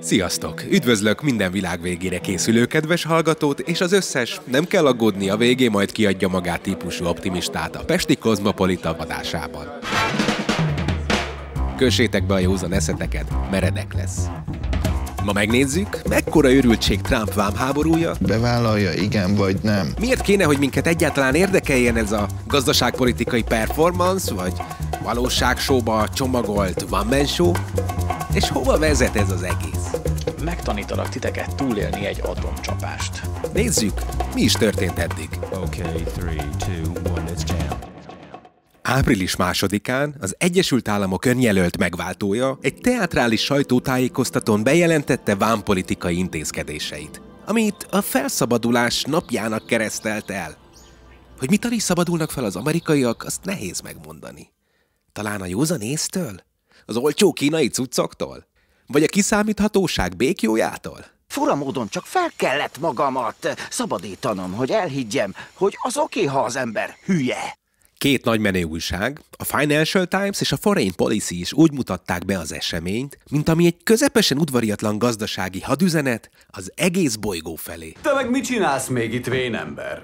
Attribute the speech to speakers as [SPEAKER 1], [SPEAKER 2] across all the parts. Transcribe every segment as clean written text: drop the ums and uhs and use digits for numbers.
[SPEAKER 1] Sziasztok! Üdvözlök minden világ végére készülő kedves hallgatót, és az összes nem kell aggódni, a végén majd kiadja magát típusú optimistát a Pesti Kozmopolita adásában. Kössétek be a józan eszeteket, meredek lesz. Ma megnézzük, mekkora őrültség Trump vámháborúja.
[SPEAKER 2] Bevállalja, igen vagy nem.
[SPEAKER 1] Miért kéne, hogy minket egyáltalán érdekeljen ez a gazdaságpolitikai performance, vagy valóságsóba csomagolt one-man show? És hova vezet ez az egész?
[SPEAKER 3] Megtanítalak titeket túlélni egy atomcsapást.
[SPEAKER 1] Nézzük, mi is történt eddig.
[SPEAKER 4] Okay, 3, 2, 1, let's jam.
[SPEAKER 1] Április 2-án az Egyesült Államok önjelölt megváltója egy teátrális sajtótájékoztatón bejelentette vámpolitikai intézkedéseit, amit a felszabadulás napjának keresztelt el. Hogy mitől is szabadulnak fel az amerikaiak, azt nehéz megmondani. Talán a józan észtől? Az olcsó kínai cuccoktól? Vagy a kiszámíthatóság békjójától?
[SPEAKER 5] Fura módon csak fel kellett magamat szabadítanom, hogy elhiggyem, hogy az oké, ha az ember hülye.
[SPEAKER 1] Két nagy menő újság, a Financial Times és a Foreign Policy is úgy mutatták be az eseményt, mint ami egy közepesen udvariatlan gazdasági hadüzenet az egész bolygó felé.
[SPEAKER 6] Te meg mit csinálsz még itt, vénember?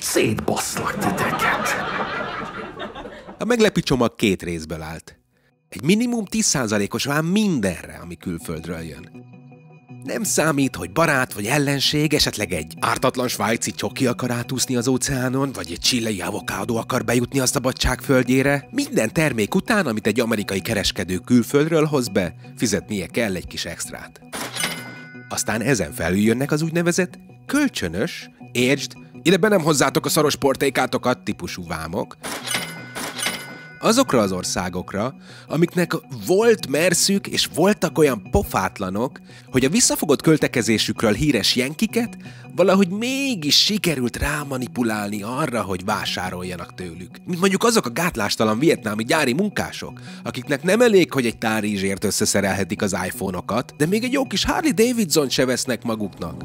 [SPEAKER 6] Szétbaszlak titeket.
[SPEAKER 1] A meglepő csomag két részből állt. Egy minimum 10%-os vám mindenre, ami külföldről jön. Nem számít, hogy barát vagy ellenség, esetleg egy ártatlan svájci csoki akar átúszni az óceánon, vagy egy chilei avokádó akar bejutni a szabadság földjére. Minden termék után, amit egy amerikai kereskedő külföldről hoz be, fizetnie kell egy kis extrát. Aztán ezen felül jönnek az úgynevezett kölcsönös, értsd, ide be nem hozzátok a szaros portékátokat típusú vámok, azokra az országokra, amiknek volt merszük és voltak olyan pofátlanok, hogy a visszafogott költekezésükről híres jenkiket valahogy mégis sikerült rámanipulálni arra, hogy vásároljanak tőlük. Mint mondjuk azok a gátlástalan vietnámi gyári munkások, akiknek nem elég, hogy egy tál rizsért összeszerelhetik az iPhone-okat, de még egy jó kis Harley Davidson se vesznek maguknak.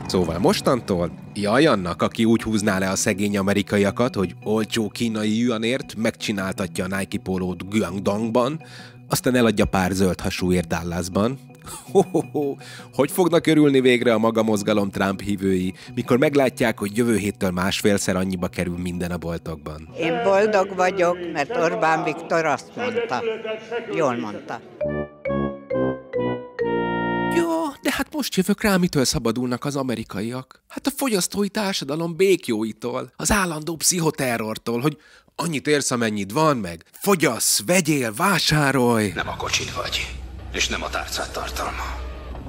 [SPEAKER 1] Szóval mostantól, jaj annak, aki úgy húzná le a szegény amerikaiakat, hogy olcsó kínai yuanért megcsináltatja a Nike pólót Guangdongban, aztán eladja pár zöld hasúért Dallasban. Hogy fognak örülni végre a maga mozgalom Trump hívői, mikor meglátják, hogy jövő héttől másfélszer annyiba kerül minden a boltokban?
[SPEAKER 7] Én boldog vagyok, mert Orbán Viktor azt mondta. Jól mondta.
[SPEAKER 1] De hát most jövök rá, mitől szabadulnak az amerikaiak. Hát a fogyasztói társadalom békjóitól, az állandó pszichoterrortól, hogy annyit érsz, amennyit van, meg fogyasz, vegyél, vásárolj.
[SPEAKER 6] Nem a kocsid vagy, és nem a tárcát tartalma.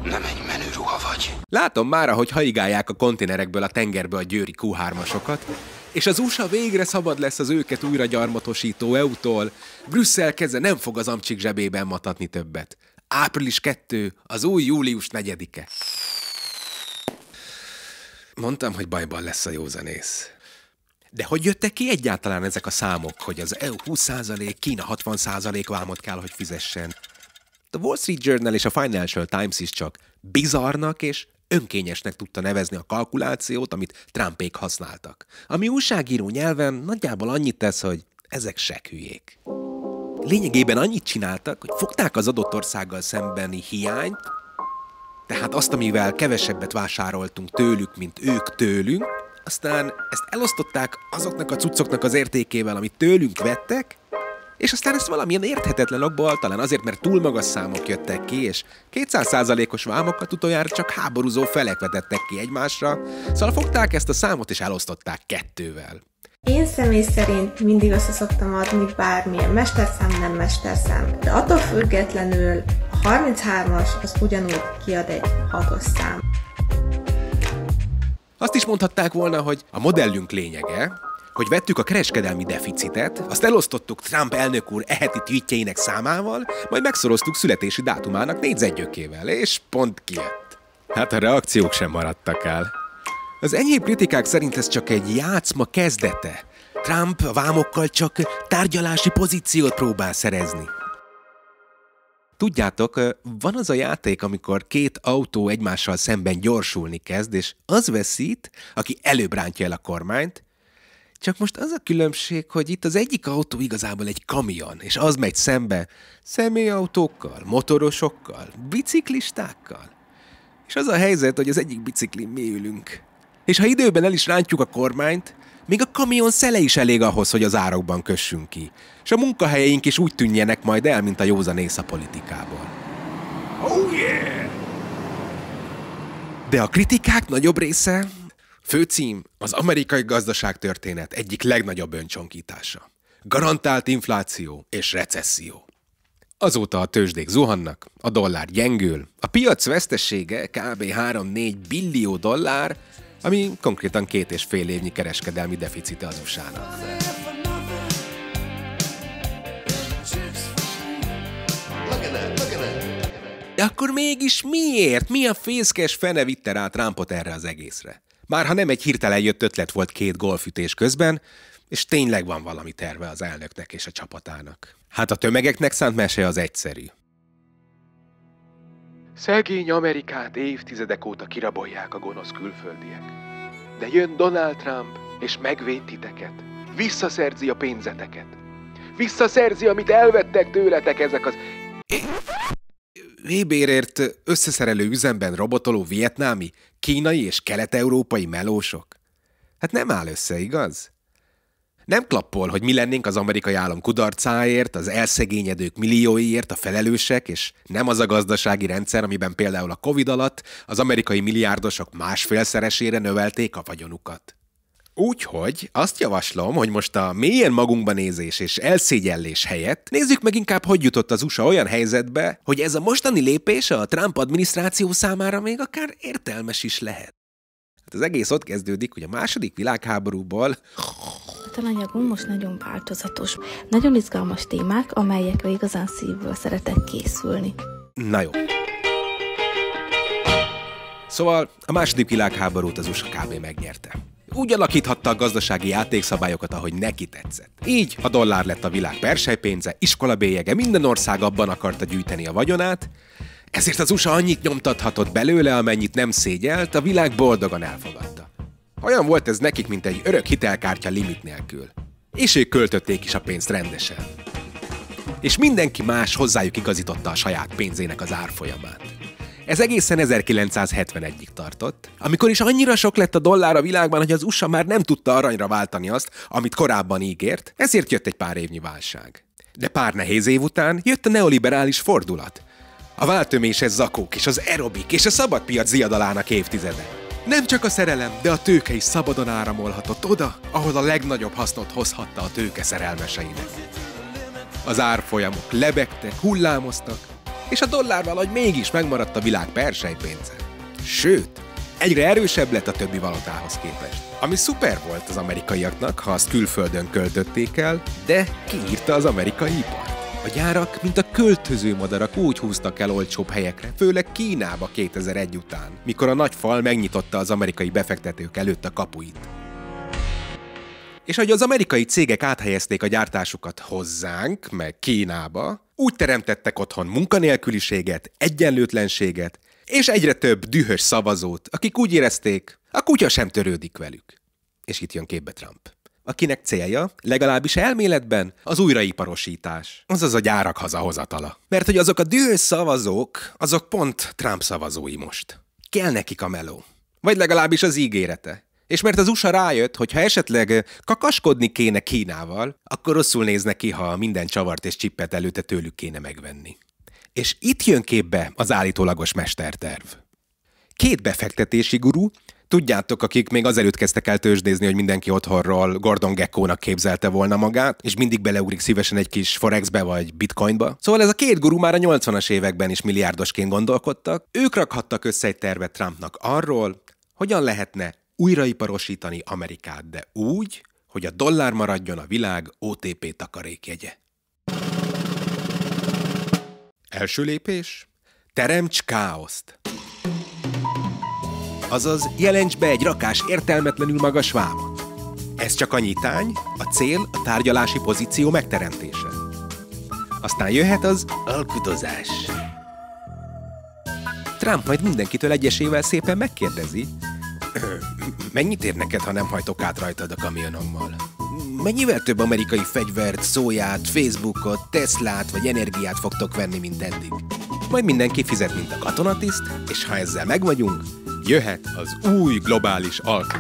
[SPEAKER 6] Nem egy menő ruha vagy.
[SPEAKER 1] Látom már, ahogy haigálják a konténerekből a tengerbe a győri Q3-asokat, és az USA végre szabad lesz az őket újra gyarmatosító EU-tól. Brüsszel keze nem fog az amcsik zsebében matatni többet. Április 2, az új július 4-e. Mondtam, hogy bajban lesz a józanész. De hogy jöttek ki egyáltalán ezek a számok, hogy az EU 20%, Kína 60% vámot kell, hogy fizessen? A Wall Street Journal és a Financial Times is csak bizarrnak és önkényesnek tudta nevezni a kalkulációt, amit Trumpék használtak. Ami újságíró nyelven nagyjából annyit tesz, hogy ezek sekhülyék. Lényegében annyit csináltak, hogy fogták az adott országgal szembeni hiányt, tehát azt, amivel kevesebbet vásároltunk tőlük, mint ők tőlünk, aztán ezt elosztották azoknak a cuccoknak az értékével, amit tőlünk vettek, és aztán ezt valamilyen érthetetlen okból, talán azért, mert túl magas számok jöttek ki, és 200%-os vámokat utoljára csak háborúzó felek vetettek ki egymásra, szóval fogták ezt a számot és elosztották 2-vel.
[SPEAKER 8] Én személy szerint mindig össze szoktam adni bármilyen mesterszám, nem mesterszám, de attól függetlenül a 33-as az ugyanúgy kiad egy 6-os szám.
[SPEAKER 1] Azt is mondhatták volna, hogy a modellünk lényege, hogy vettük a kereskedelmi deficitet, azt elosztottuk Trump elnök úr eheti tweetjeinek számával, majd megszoroztuk születési dátumának négyzetgyökével, és pont kijött. Hát a reakciók sem maradtak el. Az enyhébb kritikák szerint ez csak egy játszma kezdete. Trump a vámokkal csak tárgyalási pozíciót próbál szerezni. Tudjátok, van az a játék, amikor két autó egymással szemben gyorsulni kezd, és az veszít, aki előbb rántja el a kormányt, Csak most az a különbség, hogy itt az egyik autó igazából egy kamion, és az megy szembe személyautókkal, motorosokkal, biciklistákkal. És az a helyzet, hogy az egyik biciklin mi ülünk. És ha időben el is rántjuk a kormányt, még a kamion szele is elég ahhoz, hogy az árokban kössünk ki. És a munkahelyeink is úgy tűnjenek majd el, mint a józanész a politikából. Oh yeah! De a kritikák nagyobb része... Főcím, az amerikai gazdaságtörténet egyik legnagyobb öncsonkítása. Garantált infláció és recesszió. Azóta a tőzsdék zuhannak, a dollár gyengül, a piac vesztesége kb. 3-4 billió dollár, ami konkrétan 2,5 évnyi kereskedelmi deficite az USA-nak. De akkor mégis miért? Mi a fészkes fene vitte rá Trumpot erre az egészre? Már ha nem egy hirtelen jött ötlet volt 2 golfütés közben, és tényleg van valami terve az elnöknek és a csapatának. Hát a tömegeknek szánt mese az egyszerű. Szegény Amerikát évtizedek óta kirabolják a gonosz külföldiek. De jön Donald Trump, és megvéd titeket. Visszaszerzi a pénzeteket. Visszaszerzi, amit elvettek tőletek ezek az... Weberért összeszerelő üzemben robotoló vietnámi, kínai és kelet-európai melósok? Hát nem áll össze, igaz? Nem klappol, hogy mi lennénk az amerikai állam kudarcáért, az elszegényedők millióiért a felelősek, és nem az a gazdasági rendszer, amiben például a Covid alatt az amerikai milliárdosok 1,5-szeresére növelték a vagyonukat. Úgyhogy azt javaslom, hogy most a mélyen magunkba nézés és elszégyellés helyett nézzük meg inkább, hogy jutott az USA olyan helyzetbe, hogy ez a mostani lépés a Trump adminisztráció számára még akár értelmes is lehet. Hát az egész ott kezdődik, hogy a második világháborúból...
[SPEAKER 9] A tananyagunk most nagyon változatos. Nagyon izgalmas témák, amelyekre igazán szívből szeretek készülni.
[SPEAKER 1] Na jó. Szóval a második világháborút az USA kb. Megnyerte. Úgy alakíthatta a gazdasági játékszabályokat, ahogy neki tetszett. Így a dollár lett a világ perselypénze, iskolabélyege, minden ország abban akarta gyűjteni a vagyonát, ezért az USA annyit nyomtathatott belőle, amennyit nem szégyelt, a világ boldogan elfogadta. Olyan volt ez nekik, mint egy örök hitelkártya limit nélkül. És ők költötték is a pénzt rendesen. És mindenki más hozzájuk igazította a saját pénzének az árfolyamát. Ez egészen 1971-ig tartott, amikor is annyira sok lett a dollár a világban, hogy az USA már nem tudta aranyra váltani azt, amit korábban ígért, ezért jött egy pár évnyi válság. De pár nehéz év után jött a neoliberális fordulat. A váltöméses zakók és az aerobik és a szabadpiac diadalának évtizede. Nem csak a szerelem, de a tőke is szabadon áramolhatott oda, ahol a legnagyobb hasznot hozhatta a tőke szerelmeseinek. Az árfolyamok lebegtek, hullámoztak, és a dollár valahogy mégis megmaradt a világ perselypénze. Sőt, egyre erősebb lett a többi valutához képest. Ami szuper volt az amerikaiaknak, ha azt külföldön költötték el, de kiírta az amerikai ipart. A gyárak, mint a költöző madarak úgy húztak el olcsóbb helyekre, főleg Kínába 2001 után, mikor a nagy fal megnyitotta az amerikai befektetők előtt a kapuit. És ahogy az amerikai cégek áthelyezték a gyártásukat hozzánk, meg Kínába, úgy teremtettek otthon munkanélküliséget, egyenlőtlenséget, és egyre több dühös szavazót, akik úgy érezték, a kutya sem törődik velük. És itt jön képbe Trump, akinek célja, legalábbis elméletben, az újraiparosítás, azaz a gyárak hazahozatala. Mert hogy azok a dühös szavazók, azok pont Trump szavazói most. Kell nekik a meló. Vagy legalábbis az ígérete. És mert az USA rájött, hogy ha esetleg kakaskodni kéne Kínával, akkor rosszul nézne ki, ha minden csavart és csippet előtte tőlük kéne megvenni. És itt jön képbe az állítólagos mesterterv. 2 befektetési guru, tudjátok, akik még azelőtt kezdtek el tőzsdézni, hogy mindenki otthonról Gordon Gekkónak képzelte volna magát, és mindig beleugrik szívesen egy kis Forexbe vagy Bitcoinba. Szóval ez a 2 guru már a 80-as években is milliárdosként gondolkodtak. Ők rakhattak össze egy tervet Trumpnak arról, hogyan lehetne újraiparosítani Amerikát, de úgy, hogy a dollár maradjon a világ OTP takarékjegye. Első lépés? Teremts káoszt! Azaz, jelents be egy rakás értelmetlenül magas vámot. Ez csak a nyitány, a cél a tárgyalási pozíció megteremtése. Aztán jöhet az alkudozás. Trump majd mindenkitől egyesével szépen megkérdezi, Mennyit ér neked, ha nem hajtok át rajtad a kamionommal? Mennyivel több amerikai fegyvert, szóját, Facebookot, Teslát vagy energiát fogtok venni, mint eddig? Majd mindenki fizet, mint a katonatiszt, és ha ezzel megvagyunk, jöhet az új globális alkú.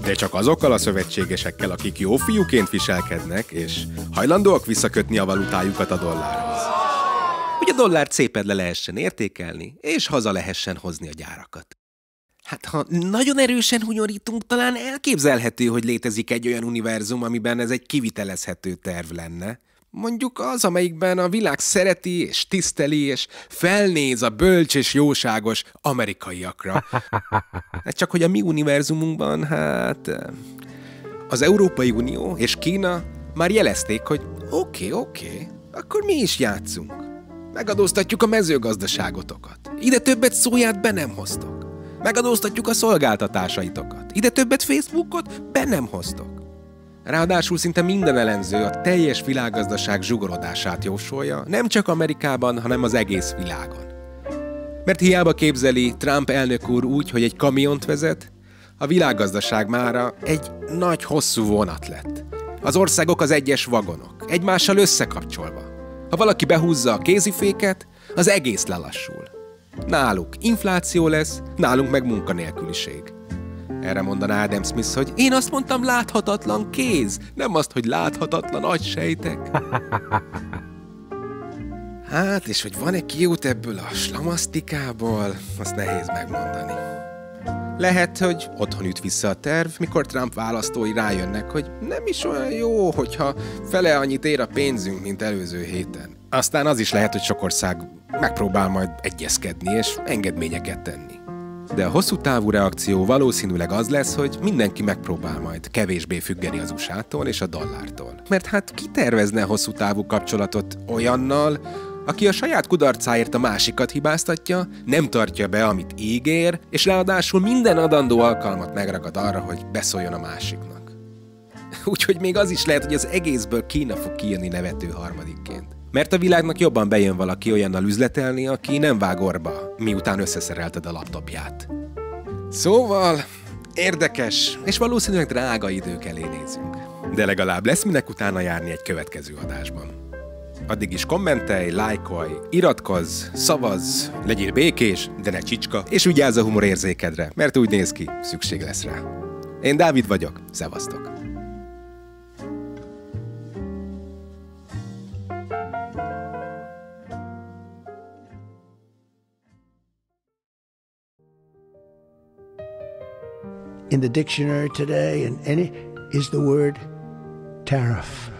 [SPEAKER 1] De csak azokkal a szövetségesekkel, akik jó fiúként viselkednek, és hajlandóak visszakötni a valutájukat a dollárhoz. Hogy a dollárt szépen le lehessen értékelni, és haza lehessen hozni a gyárakat. Hát ha nagyon erősen hunyorítunk, talán elképzelhető, hogy létezik egy olyan univerzum, amiben ez egy kivitelezhető terv lenne. Mondjuk az, amelyikben a világ szereti és tiszteli, és felnéz a bölcs és jóságos amerikaiakra. Hát csak hogy a mi univerzumunkban, hát... Az Európai Unió és Kína már jelezték, hogy oké, akkor mi is játszunk. Megadóztatjuk a mezőgazdaságotokat. Ide többet szóját be nem hoztok. Megadóztatjuk a szolgáltatásaitokat. Ide többet Facebookot be nem hoztok. Ráadásul szinte minden elemző a teljes világgazdaság zsugorodását jósolja, nem csak Amerikában, hanem az egész világon. Mert hiába képzeli Trump elnök úr úgy, hogy egy kamiont vezet, a világgazdaság mára egy nagy, hosszú vonat lett. Az országok az egyes vagonok, egymással összekapcsolva. Ha valaki behúzza a kéziféket, az egész lelassul. Náluk infláció lesz, nálunk meg munkanélküliség. Erre mondaná Adam Smith, hogy én azt mondtam láthatatlan kéz, nem azt, hogy láthatatlan agysejtek. Hát, és hogy van-e kiút ebből a slamasztikából, azt nehéz megmondani. Lehet, hogy otthon üt vissza a terv, mikor Trump választói rájönnek, hogy nem is olyan jó, hogyha fele annyit ér a pénzünk, mint előző héten. Aztán az is lehet, hogy sok ország megpróbál majd egyezkedni és engedményeket tenni. De a hosszú távú reakció valószínűleg az lesz, hogy mindenki megpróbál majd kevésbé függeni az USA-tól és a dollártól. Mert hát ki tervezne hosszú távú kapcsolatot olyannal, aki a saját kudarcáért a másikat hibáztatja, nem tartja be, amit ígér, és ráadásul minden adandó alkalmat megragad arra, hogy beszóljon a másiknak. Úgyhogy még az is lehet, hogy az egészből Kína fog kijönni nevető harmadikként. Mert a világnak jobban bejön valaki olyannal üzletelni, aki nem vág orba, miután összeszerelted a laptopját. Szóval érdekes, és valószínűleg drága idők elé nézünk. De legalább lesz minek utána járni egy következő adásban. Addig is kommentelj, lájkolj, iratkozz, szavazz, legyél békés, de ne csicska, és vigyázz a humorérzékedre, mert úgy néz ki, szükség lesz rá. Én Dávid vagyok, szevasztok!
[SPEAKER 10] In the dictionary today, and any is the word tariff.